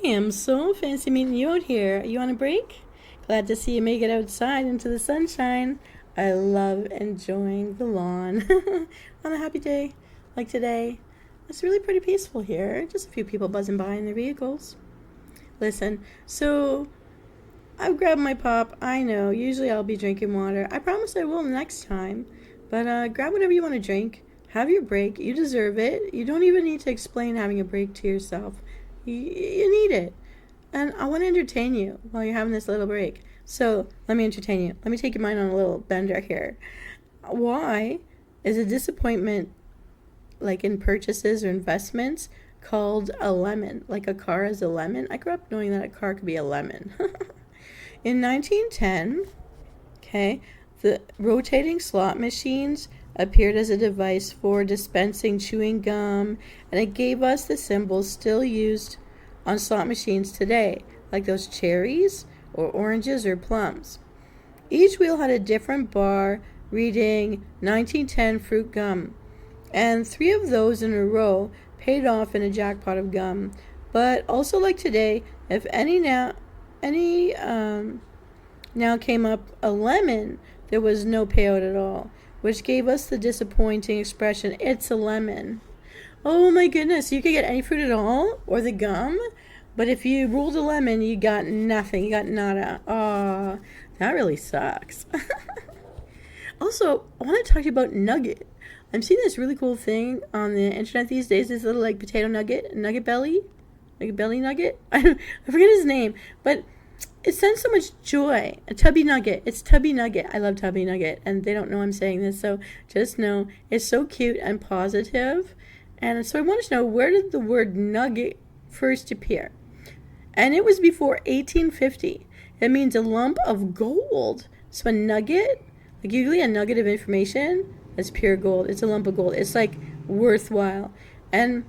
I'm so fancy meeting you out here. You on a break? Glad to see you make it outside into the sunshine. I love enjoying the lawn on a happy day like today. It's really pretty peaceful here. Just a few people buzzing by in their vehicles. Listen, so I've grabbed my pop. I know, usually I'll be drinking water. I promise I will next time. But grab whatever you want to drink. Have your break. You deserve it. You don't even need to explain having a break to yourself. You need it. And I want to entertain you while you're having this little break. So let me entertain you. Let me take your mind on a little bender here. Why is a disappointment, like in purchases or investments, called a lemon? Like a car is a lemon? I grew up knowing that a car could be a lemon. In 1910, the rotating slot machines appeared as a device for dispensing chewing gum, and it gave us the symbols still used on slot machines today, like those cherries or oranges or plums. Each wheel had a different bar reading 1910 fruit gum, and 3 of those in a row paid off in a jackpot of gum. But also like today, if any now came up a lemon, there was no payout at all, which gave us the disappointing expression, "It's a lemon." Oh my goodness, you could get any fruit at all, or the gum, but if you ruled a lemon, you got nothing, you got nada. Aw, that really sucks. Also, I want to talk to you about nugget. I'm seeing this really cool thing on the internet these days, this little like potato nugget belly, like a belly nugget. I forget his name, but it sends so much joy. A Tubby Nugget. It's Tubby Nugget. I love Tubby Nugget, and they don't know I'm saying this, so just know it's so cute and positive. And so I wanted to know, where did the word nugget first appear? And it was before 1850. It means a lump of gold. So a nugget, like usually a nugget of information, is pure gold. It's a lump of gold. It's like worthwhile. And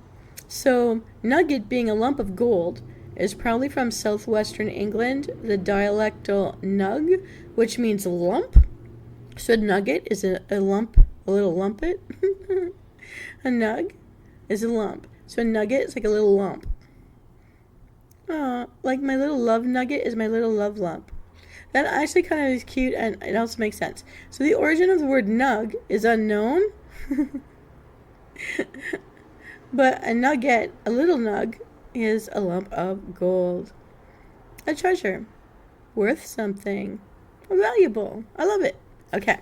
so nugget being a lump of gold is probably from southwestern England, the dialectal nug, which means lump. So a nugget is a lump, a little lumpet. A nug is a lump. So a nugget is like a little lump. Like my little love nugget is my little love lump. That actually kind of is cute, and it also makes sense. So the origin of the word nug is unknown. But a nugget, a little nug, is a lump of gold. A treasure. Worth something. Valuable. I love it. Okay.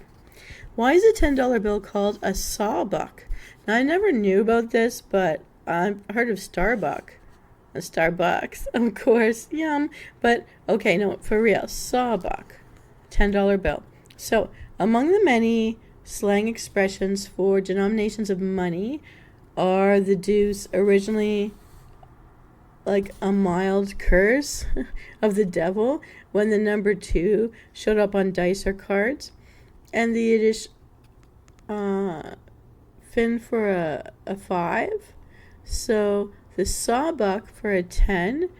Why is a $10 bill called a sawbuck? Now, I never knew about this, but I've heard of Starbuck. A Starbucks, of course. Yum. But, okay, no, for real. Sawbuck. $10 bill. So, among the many slang expressions for denominations of money are the deuce, originally like a mild curse of the devil when the number 2 showed up on dice or cards, and the Yiddish fin for a 5. So the sawbuck for a 10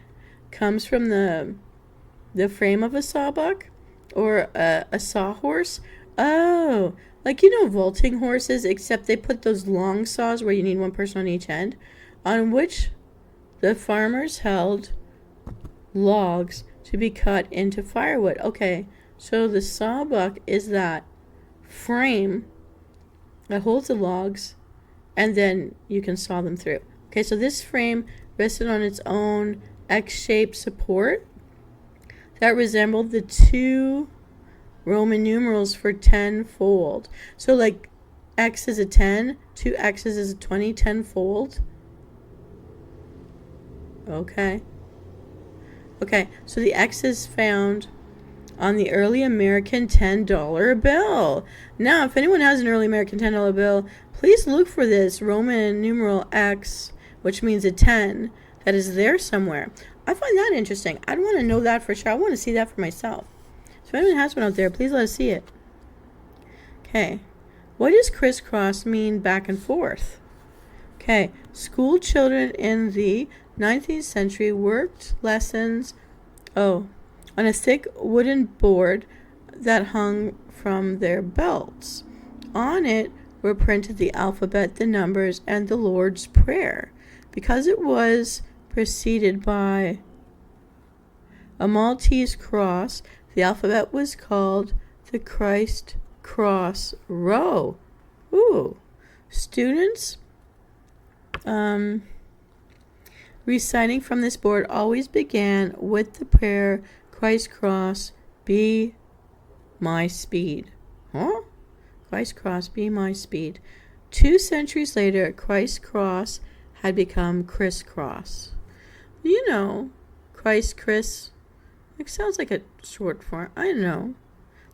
comes from the frame of a sawbuck or a sawhorse. Oh, like vaulting horses, except they put those long saws where you need one person on each end, on which the farmers held logs to be cut into firewood. Okay, so the sawbuck is that frame that holds the logs, and then you can saw them through. Okay, so this frame rested on its own X-shaped support that resembled the 2 Roman numerals for tenfold. So like X is a 10, 2 X's is a 20, tenfold. Okay, so the X is found on the early American $10 bill. Now, if anyone has an early American $10 bill, please look for this Roman numeral X, which means a 10, that is there somewhere. I find that interesting. I'd want to know that for sure. I want to see that for myself. So if anyone has one out there, please let us see it. Okay, what does crisscross mean back and forth? Okay, school children in the 19th century worked lessons on a thick wooden board that hung from their belts. On it were printed the alphabet, the numbers, and the Lord's Prayer. Because it was preceded by a Maltese cross. The alphabet was called the Christ Cross Row. Ooh. Students reciting from this board always began with the prayer, Christ Cross, be my speed. Huh? Christ Cross, be my speed. 2 centuries later, Christ Cross had become crisscross. You know, Christ Chris. It sounds like a short form. I don't know.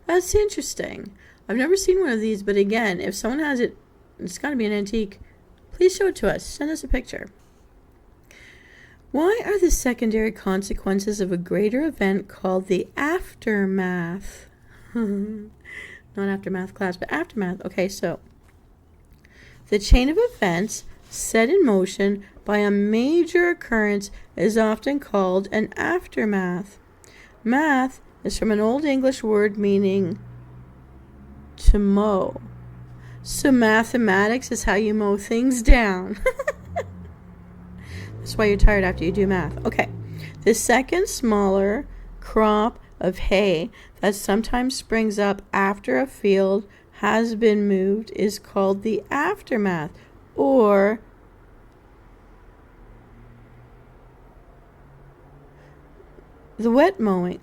That's interesting. I've never seen one of these, but again, if someone has it, it's got to be an antique. Please show it to us. Send us a picture. Why are the secondary consequences of a greater event called the aftermath? Not aftermath class, but aftermath. Okay, so the chain of events set in motion by a major occurrence is often called an aftermath. Math is from an Old English word meaning to mow. So mathematics is how you mow things down. That's why you're tired after you do math. Okay. The second smaller crop of hay that sometimes springs up after a field has been moved is called the aftermath, or the wet mowing.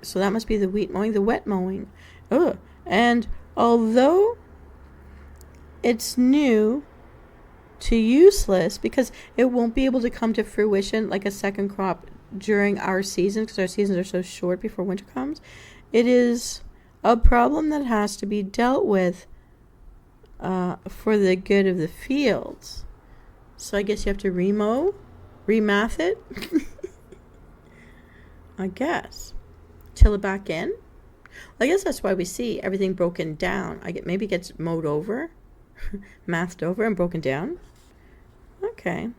So that must be the wheat mowing, the wet mowing. Ugh. And although it's new to useless because it won't be able to come to fruition like a second crop during our season, because our seasons are so short before winter comes, it is a problem that has to be dealt with for the good of the fields. So I guess you have to remath it, I guess. Till it back in. Well, I guess that's why we see everything broken down. Maybe it gets mowed over, mathed over and broken down. Okay.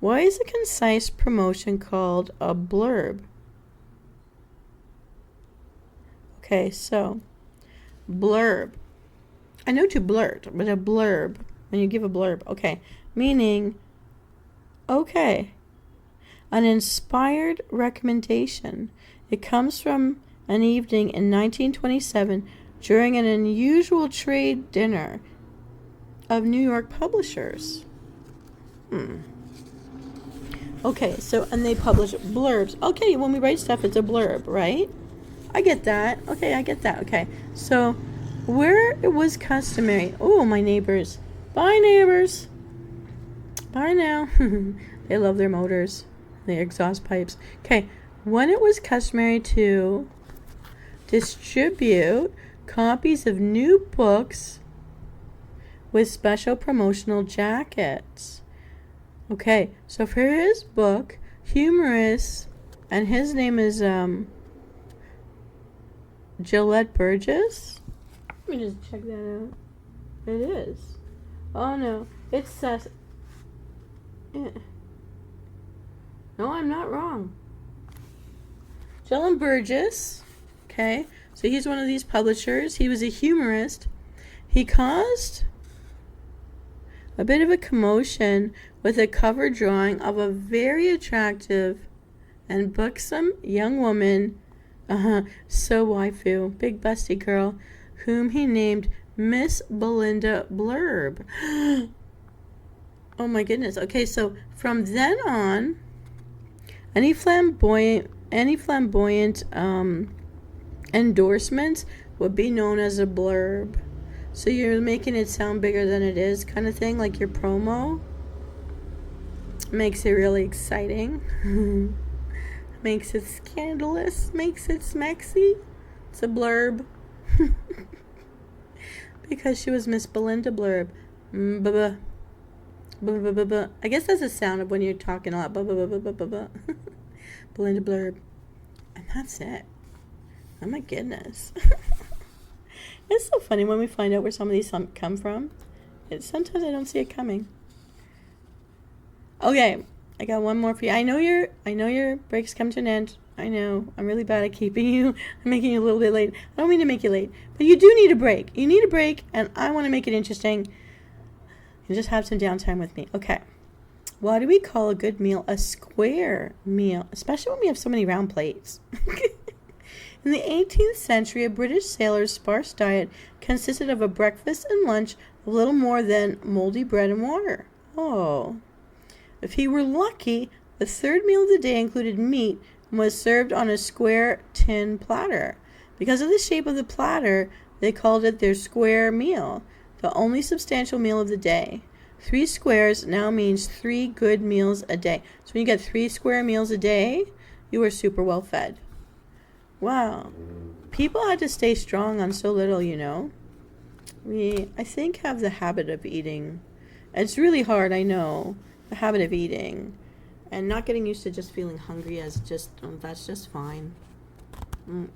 Why is a concise promotion called a blurb? Okay, so blurb. I know to blurt, but a blurb, when you give a blurb, okay, meaning, okay, an inspired recommendation. It comes from an evening in 1927 during an unusual trade dinner of New York publishers. Okay, so, and they publish blurbs. Okay, when we write stuff, it's a blurb, right? I get that. Okay, I get that. Okay, so where it was customary. Oh, my neighbors. Bye, neighbors. Bye now. They love their motors, the exhaust pipes. Okay, when it was customary to distribute copies of new books with special promotional jackets. Okay, so for his book, humorous, and his name is Gillette Burgess. Let me just check that out. It is. Oh no, it says. No, I'm not wrong. Gillette Burgess. Okay, so he's one of these publishers. He was a humorist. He caused a bit of a commotion with a cover drawing of a very attractive and buxom young woman, so waifu, big busty girl, whom he named Miss Belinda Blurb. Oh my goodness. Okay, so from then on, any flamboyant endorsements would be known as a blurb. So you're making it sound bigger than it is, kind of thing, like your promo. Makes it really exciting. Makes it scandalous. Makes it smexy. It's a blurb. Because she was Miss Belinda Blurb. I guess that's the sound of when you're talking a lot. Belinda Blurb. And that's it. Oh my goodness. It's so funny when we find out where some of these come from. Sometimes I don't see it coming. Okay, I got one more for you. I know your breaks come to an end. I know. I'm really bad at keeping you. I'm making you a little bit late. I don't mean to make you late, but you do need a break. You need a break, and I want to make it interesting. And just have some downtime with me. Okay. Why do we call a good meal a square meal, especially when we have so many round plates? In the 18th century, a British sailor's sparse diet consisted of a breakfast and lunch of little more than moldy bread and water. Oh. If he were lucky, the third meal of the day included meat and was served on a square tin platter. Because of the shape of the platter, they called it their square meal, the only substantial meal of the day. 3 squares now means 3 good meals a day. So when you get 3 square meals a day, you are super well fed. Wow. People had to stay strong on so little, you know. We, I think, have the habit of eating. It's really hard, I know, the habit of eating. And not getting used to just feeling hungry as just, that's just fine.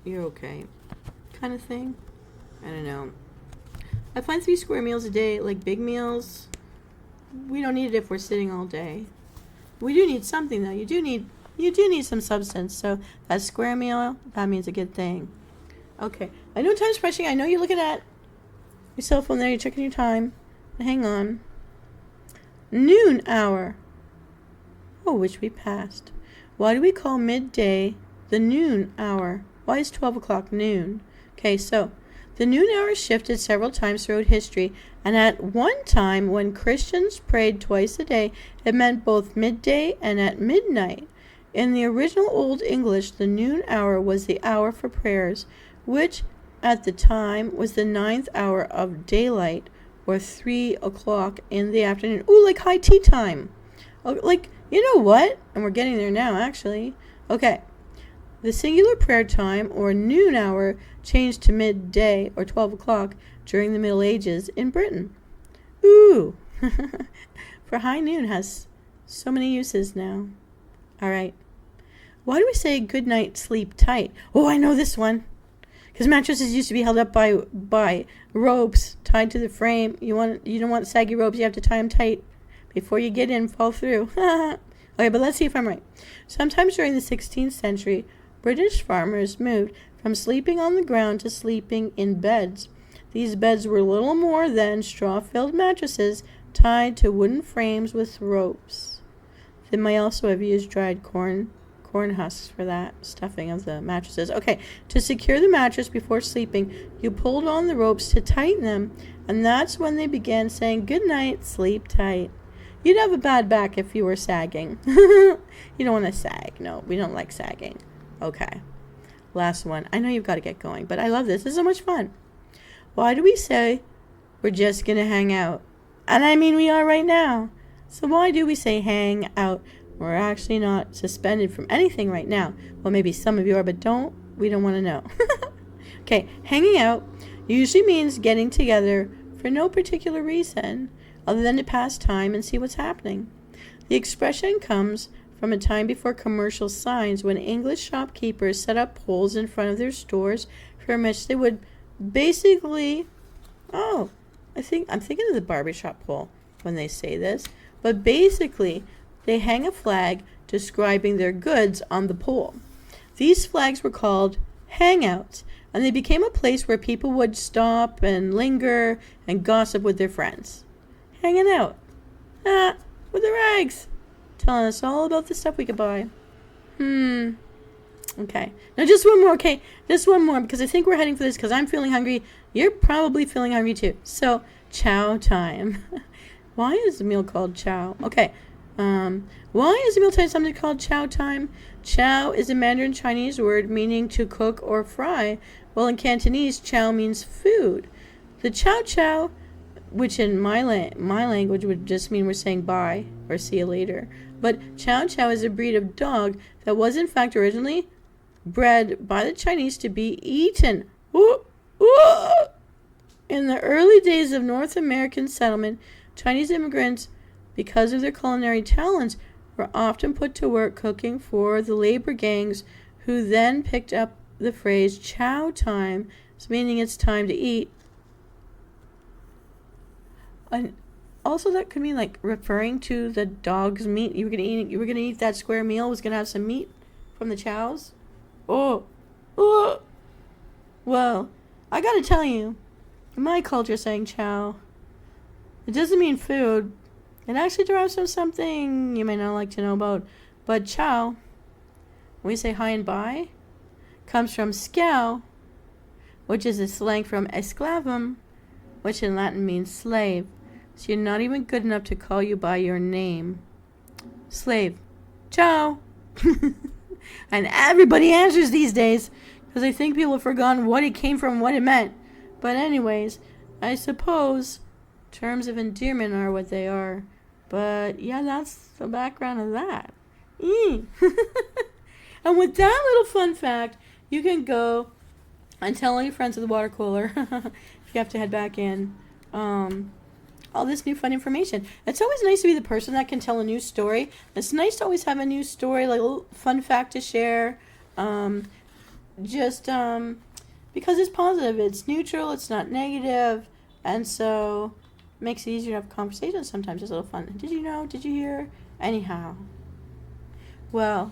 You're okay. Kind of thing. I don't know. I find 3 square meals a day, like big meals, we don't need it if we're sitting all day. We do need something, though. You do need some substance. So that square meal, that means a good thing. Okay. I know time's pressing. I know you're looking at your cell phone there. You're checking your time. Hang on. Noon hour. Oh, which we passed. Why do we call midday the noon hour? Why is 12 o'clock noon? Okay, so the noon hour shifted several times throughout history, and at one time when Christians prayed twice a day, it meant both midday and at midnight. In the original Old English, the noon hour was the hour for prayers, which at the time was the 9th hour of daylight, or 3 o'clock in the afternoon. Ooh, like high tea time. Oh, like, you know what? And we're getting there now, actually. Okay. The singular prayer time, or noon hour, changed to midday, or 12 o'clock, during the Middle Ages in Britain. Ooh! For high noon has so many uses now. All right. Why do we say good night, sleep tight? Oh, I know this one. Because mattresses used to be held up by ropes tied to the frame. You don't want saggy ropes. You have to tie them tight before you get in and fall through. Okay, but let's see if I'm right. Sometimes during the 16th century, British farmers moved from sleeping on the ground to sleeping in beds. These beds were little more than straw-filled mattresses tied to wooden frames with ropes. They might also have used dried corn husks for that stuffing of the mattresses. Okay, to secure the mattress before sleeping, you pulled on the ropes to tighten them, and that's when they began saying, "Good night, sleep tight." You'd have a bad back if you were sagging. You don't want to sag. No, we don't like sagging. Okay, last one. I know you've got to get going, but I love this. This is so much fun. Why do we say we're just going to hang out? And I mean we are right now. So why do we say hang out? We're actually not suspended from anything right now. Well, maybe some of you are, but we don't want to know. Okay, hanging out usually means getting together for no particular reason other than to pass time and see what's happening. The expression comes from a time before commercial signs, when English shopkeepers set up poles in front of their stores from which they would basically, I'm thinking of the barbershop pole when they say this, but basically they hang a flag describing their goods on the pole. These flags were called hangouts, and they became a place where people would stop and linger and gossip with their friends. Hanging out. With the rags. Telling us all about the stuff we could buy. Okay. Now just one more, okay? Just one more, because I think we're heading for this, because I'm feeling hungry. You're probably feeling hungry too. So, chow time. Why is the meal called chow? Okay. Why is a mealtime something called chow time? Chow is a Mandarin Chinese word meaning to cook or fry, while in Cantonese, chow means food. The chow chow, which in my language would just mean we're saying bye or see you later. But chow chow is a breed of dog that was in fact originally bred by the Chinese to be eaten. In the early days of North American settlement, Chinese immigrants, because of their culinary talents, were often put to work cooking for the labor gangs, who then picked up the phrase chow time, meaning it's time to eat. And also that could mean like referring to the dog's meat. You were gonna eat that square meal, was gonna have some meat from the chows. Well, I gotta tell you, in my culture saying chow, it doesn't mean food. It actually derives from something you may not like to know about. But ciao, when we say hi and bye, comes from scow, which is a slang from esclavum, which in Latin means slave. So you're not even good enough to call you by your name. Slave. Ciao. And everybody answers these days because I think people have forgotten what it came from, what it meant. But anyways, I suppose terms of endearment are what they are. But yeah, that's the background of that. And with that little fun fact, you can go and tell all your friends at the water cooler if you have to head back in. All this new fun information. It's always nice to be the person that can tell a new story. It's nice to always have a new story, like a little fun fact to share. Just because it's positive, it's neutral, it's not negative, and so it makes it easier to have conversations sometimes. It's a little fun. Did you know? Did you hear? Anyhow. Well,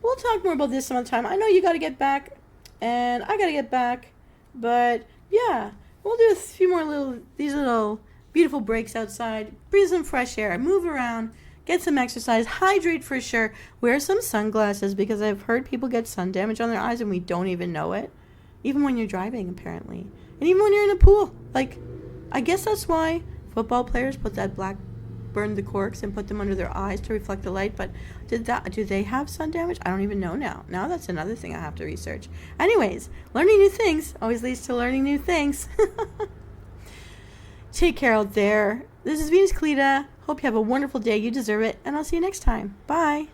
we'll talk more about this some other time. I know you got to get back, and I got to get back, but yeah, we'll do a few more these little beautiful breaks outside, breathe some fresh air, move around, get some exercise, hydrate for sure, wear some sunglasses because I've heard people get sun damage on their eyes and we don't even know it, even when you're driving apparently, and even when you're in a pool. Like, I guess that's why football players put that burn the corks and put them under their eyes to reflect the light. But do they have sun damage? I don't even know now. Now that's another thing I have to research. Anyways, learning new things always leads to learning new things. Take care out there. This is Venus Callida. Hope you have a wonderful day. You deserve it. And I'll see you next time. Bye.